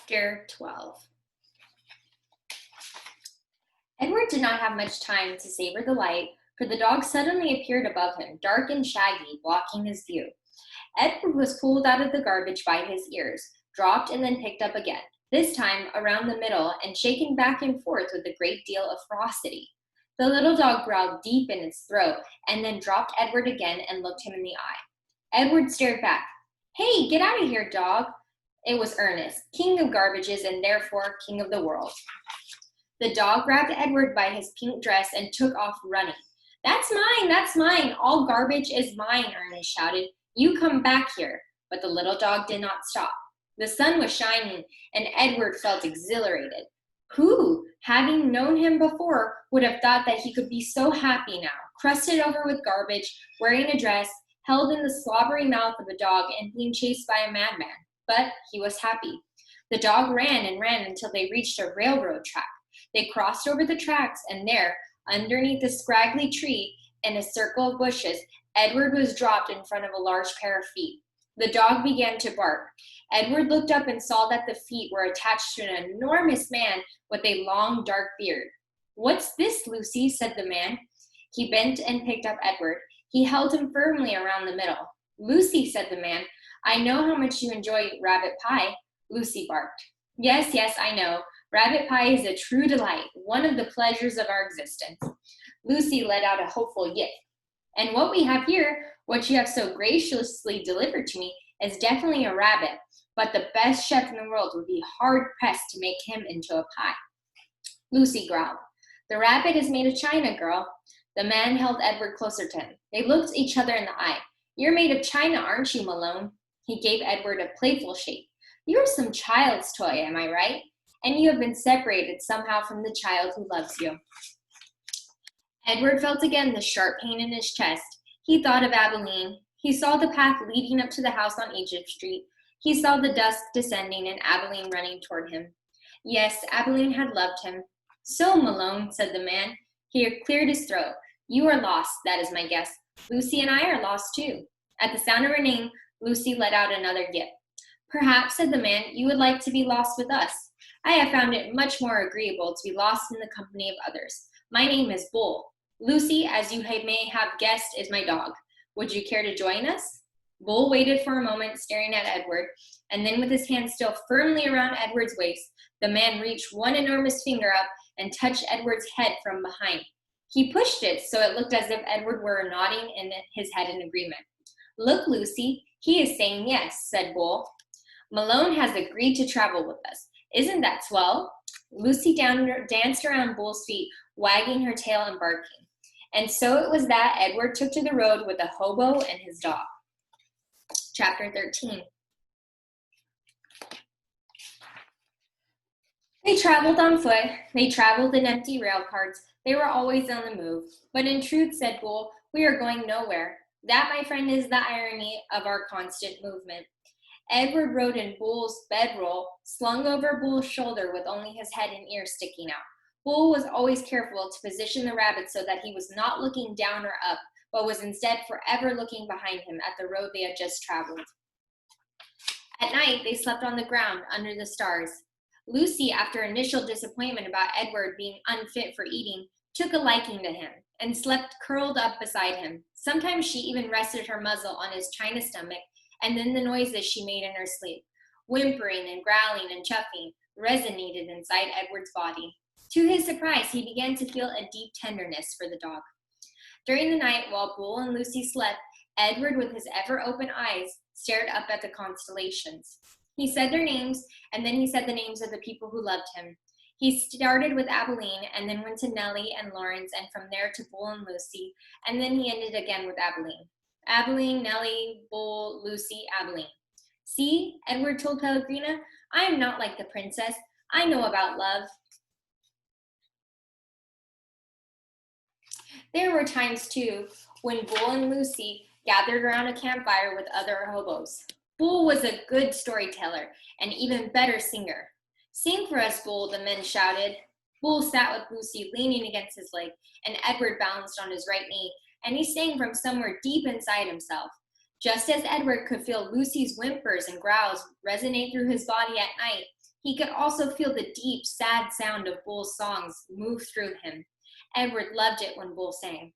Chapter 12. Edward did not have much time to savor the light, for the dog suddenly appeared above him, dark and shaggy, blocking his view. Edward was pulled out of the garbage by his ears, dropped, and then picked up again, this time around the middle and shaken back and forth with a great deal of ferocity. The little dog growled deep in its throat and then dropped Edward again and looked him in the eye. Edward stared back. "Hey, get out of here, dog." It was Ernest, king of garbages and therefore king of the world. The dog grabbed Edward by his pink dress and took off running. That's mine, all garbage is mine," Ernest shouted. "You come back here." But the little dog did not stop. The sun was shining, and Edward felt exhilarated. Who, having known him before, would have thought that he could be so happy now, crusted over with garbage, wearing a dress, held in the slobbery mouth of a dog, and being chased by a madman? But he was happy. The dog ran and ran until they reached a railroad track. They crossed over the tracks, and there, underneath a scraggly tree in a circle of bushes, Edward was dropped in front of a large pair of feet. The dog began to bark. Edward looked up and saw that the feet were attached to an enormous man with a long, dark beard. "What's this, Lucy?" said the man. He bent and picked up Edward. He held him firmly around the middle. "Lucy," said the man, "I know how much you enjoy rabbit pie." Lucy barked. Yes, I know. Rabbit pie is a true delight, one of the pleasures of our existence." Lucy let out a hopeful yip. "And what we have here, what you have so graciously delivered to me, is definitely a rabbit, but the best chef in the world would be hard-pressed to make him into a pie." Lucy growled. "The rabbit is made of china, girl." The man held Edward closer to him. They looked each other in the eye. "You're made of china, aren't you, Malone?" He gave Edward a playful shake. "You're some child's toy, am I right? And you have been separated somehow from the child who loves you." Edward felt again the sharp pain in his chest. He thought of Abilene. He saw the path leading up to the house on Egypt Street. He saw the dusk descending and Abilene running toward him. Yes, Abilene had loved him. "So, Malone," said the man. He cleared his throat. "You are lost, that is my guess. Lucy and I are lost too." At the sound of her name, Lucy let out another yip. "Perhaps," said the man, "you would like to be lost with us. I have found it much more agreeable to be lost in the company of others. My name is Bull. Lucy, as you may have guessed, is my dog. Would you care to join us?" Bull waited for a moment, staring at Edward, and then with his hand still firmly around Edward's waist, the man reached one enormous finger up and touched Edward's head from behind. He pushed it so it looked as if Edward were nodding his head in agreement. "Look, Lucy, he is saying yes," said Bull. "Malone has agreed to travel with us. Isn't that swell?" Lucy danced around Bull's feet, wagging her tail and barking. And so it was that Edward took to the road with a hobo and his dog. Chapter 13. They traveled on foot. They traveled in empty rail carts. They were always on the move. "But in truth," said Bull, "we are going nowhere. That, my friend, is the irony of our constant movement." Edward rode in Bull's bedroll, slung over Bull's shoulder with only his head and ears sticking out. Bull was always careful to position the rabbit so that he was not looking down or up, but was instead forever looking behind him at the road they had just traveled. At night, they slept on the ground under the stars. Lucy, after initial disappointment about Edward being unfit for eating, took a liking to him and slept curled up beside him. Sometimes she even rested her muzzle on his china stomach, and then the noises she made in her sleep, whimpering and growling and chuffing, resonated inside Edward's body. To his surprise, he began to feel a deep tenderness for the dog. During the night, while Bull and Lucy slept, Edward, with his ever-open eyes, stared up at the constellations. He said their names, and then he said the names of the people who loved him. He started with Abilene, and then went to Nellie and Lawrence, and from there to Bull and Lucy, and then he ended again with Abilene. Abilene, Nellie, Bull, Lucy, Abilene. "See," Edward told Pellegrina, "I am not like the princess. I know about love." There were times, too, when Bull and Lucy gathered around a campfire with other hobos. Bull was a good storyteller and even better singer. "Sing for us, Bull," the men shouted. Bull sat with Lucy leaning against his leg, and Edward balanced on his right knee, and he sang from somewhere deep inside himself. Just as Edward could feel Lucy's whimpers and growls resonate through his body at night, He could also feel the deep, sad sound of Bull's songs move through him. Edward loved it when Bull sang.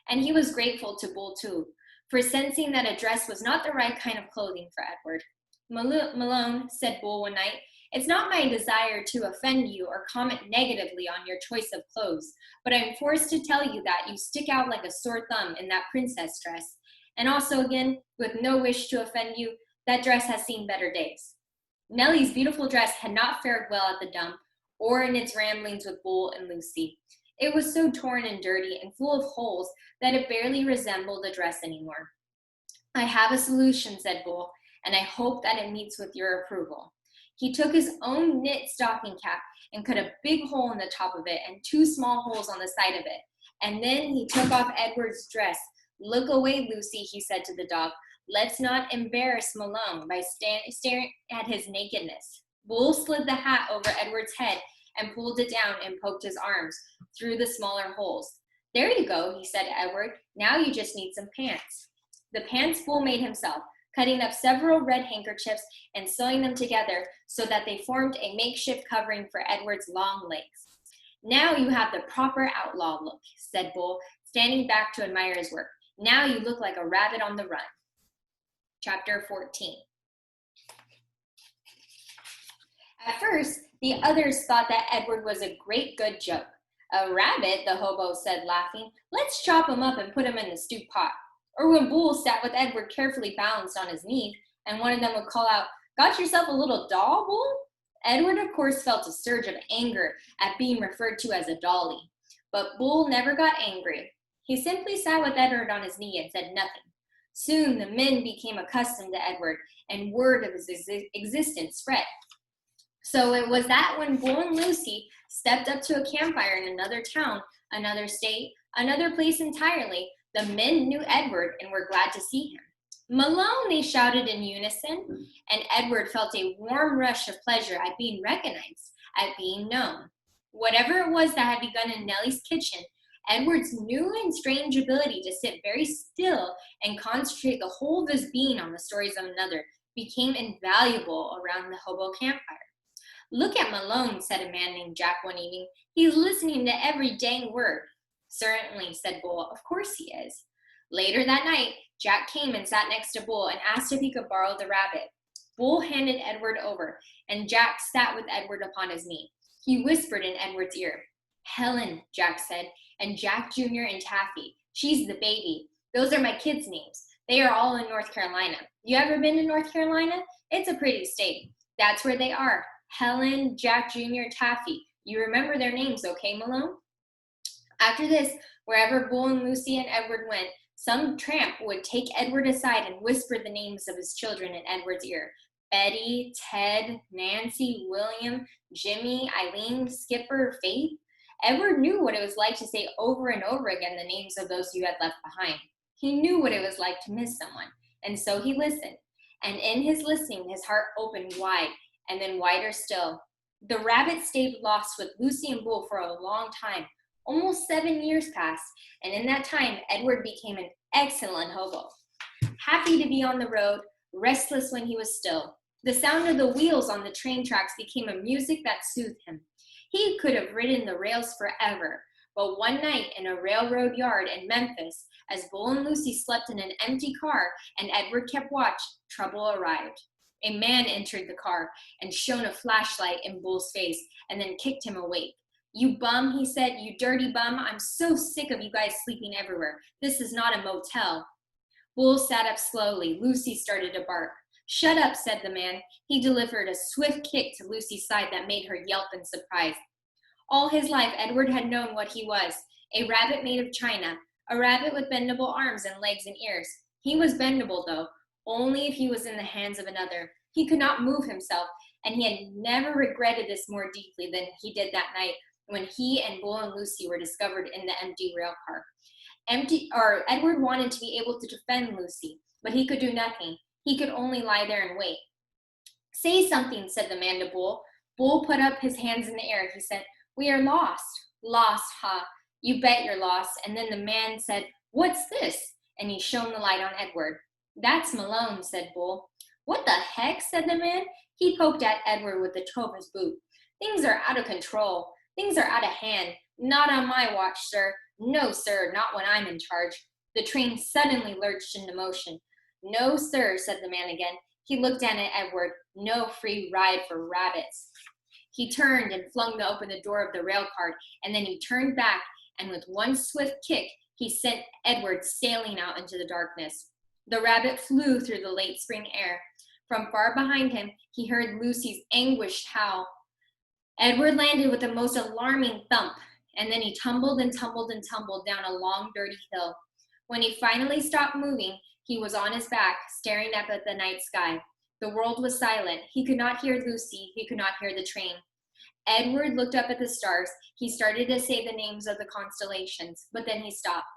And he was grateful to Bull, too, for sensing that a dress was not the right kind of clothing for Edward. Malone, said Bull one night, it's not my desire to offend you or comment negatively on your choice of clothes, but I'm forced to tell you that you stick out like a sore thumb in that princess dress. And also, again, with no wish to offend you, that dress has seen better days. Nellie's beautiful dress had not fared well at the dump or in its ramblings with Bull and Lucy. It was so torn and dirty and full of holes that it barely resembled a dress anymore. I have a solution, said Bull, and I hope that it meets with your approval. He took his own knit stocking cap and cut a big hole in the top of it and 2 small holes on the side of it. And then he took off Edward's dress. Look away, Lucy, he said to the dog. Let's not embarrass Malone by staring at his nakedness. Bull slid the hat over Edward's head and pulled it down and poked his arms through the smaller holes. There you go, he said to Edward. Now you just need some pants. The pants Bull made himself, cutting up several red handkerchiefs and sewing them together so that they formed a makeshift covering for Edward's long legs. Now you have the proper outlaw look, said Bull, standing back to admire his work. Now you look like a rabbit on the run. Chapter 14. At first, the others thought that Edward was a great good joke. A rabbit, the hobo said, laughing. Let's chop him up and put him in the stew pot. Or when Bull sat with Edward carefully balanced on his knee, and one of them would call out, Got yourself a little doll, Bull? Edward, of course, felt a surge of anger at being referred to as a dolly. But Bull never got angry. He simply sat with Edward on his knee and said nothing. Soon the men became accustomed to Edward, and word of his existence spread. So it was that when Bull and Lucy stepped up to a campfire in another town, another state, another place entirely, the men knew Edward and were glad to see him. Malone, they shouted in unison, and Edward felt a warm rush of pleasure at being recognized, at being known. Whatever it was that had begun in Nellie's kitchen, Edward's new and strange ability to sit very still and concentrate the whole of his being on the stories of another became invaluable around the hobo campfire. Look at Malone, said a man named Jack one evening. He's listening to every dang word. Certainly, said Bull. Of course he is. Later that night, Jack came and sat next to Bull and asked if he could borrow the rabbit. Bull handed Edward over, and Jack sat with Edward upon his knee. He whispered in Edward's ear. Helen, Jack said, and Jack Jr. and Taffy. She's the baby. Those are my kids' names. They are all in North Carolina. You ever been to North Carolina? It's a pretty state. That's where they are. Helen, Jack Jr., Taffy. You remember their names, okay, Malone? After this, wherever Bull and Lucy and Edward went, some tramp would take Edward aside and whisper the names of his children in Edward's ear. Betty, Ted, Nancy, William, Jimmy, Eileen, Skipper, Faith. Edward knew what it was like to say over and over again the names of those you had left behind. He knew what it was like to miss someone, and so he listened. And in his listening, his heart opened wide, and then wider still. The rabbit stayed lost with Lucy and Bull for a long time. Almost 7 years passed, and in that time, Edward became an excellent hobo. Happy to be on the road, restless when he was still. The sound of the wheels on the train tracks became a music that soothed him. He could have ridden the rails forever, but one night in a railroad yard in Memphis, as Bull and Lucy slept in an empty car and Edward kept watch, trouble arrived. A man entered the car and shone a flashlight in Bull's face and then kicked him awake. You bum, he said, you dirty bum. I'm so sick of you guys sleeping everywhere. This is not a motel. Bull sat up slowly. Lucy started to bark. Shut up, said the man. He delivered a swift kick to Lucy's side that made her yelp in surprise. All his life, Edward had known what he was, a rabbit made of china, a rabbit with bendable arms and legs and ears. He was bendable, though, only if he was in the hands of another. He could not move himself, and he had never regretted this more deeply than he did that night when he and Bull and Lucy were discovered in the empty rail car. Edward wanted to be able to defend Lucy, but he could do nothing. He could only lie there and wait. Say something, said the man to Bull. Bull put up his hands in the air. He said, We are lost. Lost, huh? You bet you're lost. And then the man said, What's this? And he shone the light on Edward. That's Malone, said Bull. What the heck, said the man. He poked at Edward with the toe of his boot. Things are out of control. Things are out of hand. Not on my watch, sir. No, sir, not when I'm in charge. The train suddenly lurched into motion. No, sir, said the man again. He looked down at Edward. No free ride for rabbits. He turned and flung open the door of the rail car, and then he turned back, and with one swift kick, he sent Edward sailing out into the darkness. The rabbit flew through the late spring air. From far behind him, he heard Lucy's anguished howl. Edward landed with a most alarming thump, and then he tumbled and tumbled and tumbled down a long, dirty hill. When he finally stopped moving, he was on his back, staring up at the night sky. The world was silent. He could not hear Lucy. He could not hear the train. Edward looked up at the stars. He started to say the names of the constellations, but then he stopped.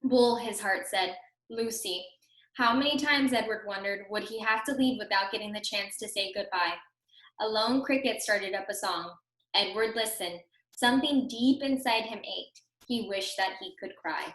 Bull, his heart said. Lucy. How many times, Edward wondered, would he have to leave without getting the chance to say goodbye? A lone cricket started up a song. Edward listened. Something deep inside him ached. He wished that he could cry.